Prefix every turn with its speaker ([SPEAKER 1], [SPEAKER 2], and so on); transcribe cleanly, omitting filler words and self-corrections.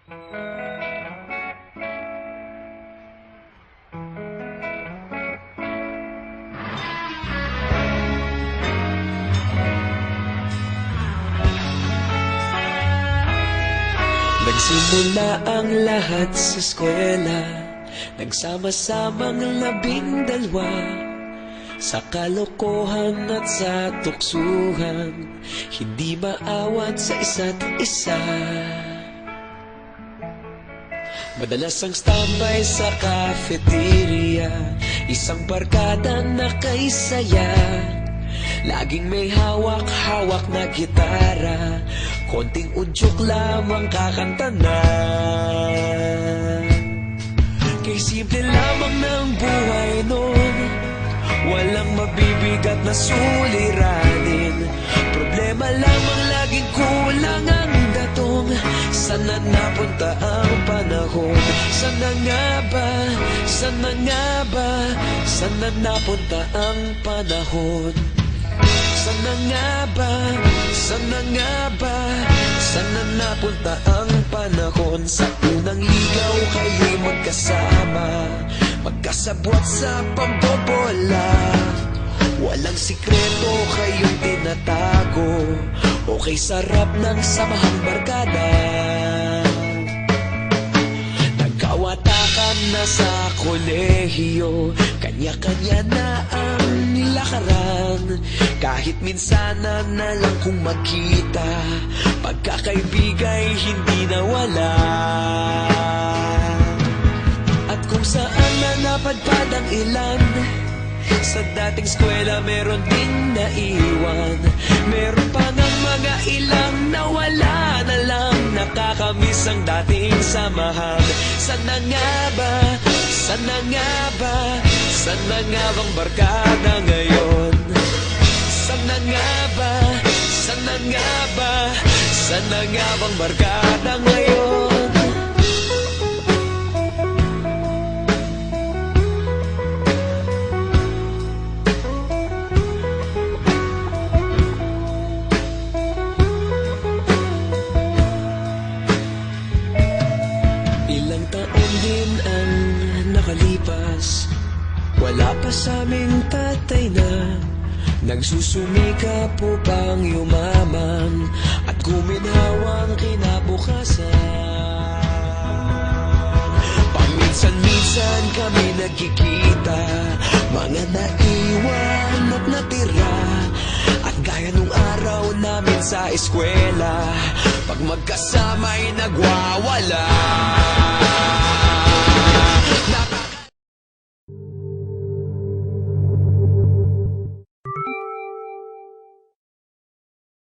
[SPEAKER 1] Nagsimula ang lahat sa eskwela, nagsama-samang 12 sa kalokohan at sa tuksuhan, hindi maawat sa isa't isa. Madalas ang standby sa cafeteria, isang barkada na kay saya. Laging may hawak-hawak na gitara, konting udyok lamang kakanta na. Kay simple lamang ng buhay nun, walang mabibigat na suliranin. Problema lamang laging kulang ang datong. Sana napunta ang panahon? Sana nga ba? Sana nga ba? Sana napunta ang panahon? Sana nga ba? Sana nga ba? Sana napunta ang panahon? Sa unang ligaw kayo'y magkasama, magkasabwat sa pambobola. Walang sikreto kayong tinatago, okay sarap ng samahang barkada. Nagkawatakan na sa kolehiyo, kanya-kanya na ang nilakaran. Kahit minsan na lang kung magkita, pagkakaibigay hindi nawala. At kung saan na napadpad ang ilan, sa dating eskwela meron ding naiwan. Meron pa ng mga ilang nawala na lang, nakakamiss ang dating samahan. Sana nga ba? Sana nga ba? Sana nga bang barkada ngayon? Sana nga ba? Sana nga ba? Sana nga bang barkada ngayon? Ilang taon din ang nakalipas, wala pa sa aming tatay na nagsusumikap upang yumaman at guminhawang kinabukasan. Paminsan-minsan kami nagkikita, mga naiwan at natira. At gaya nung araw namin sa eskwela, pag magkasama'y nagwawala.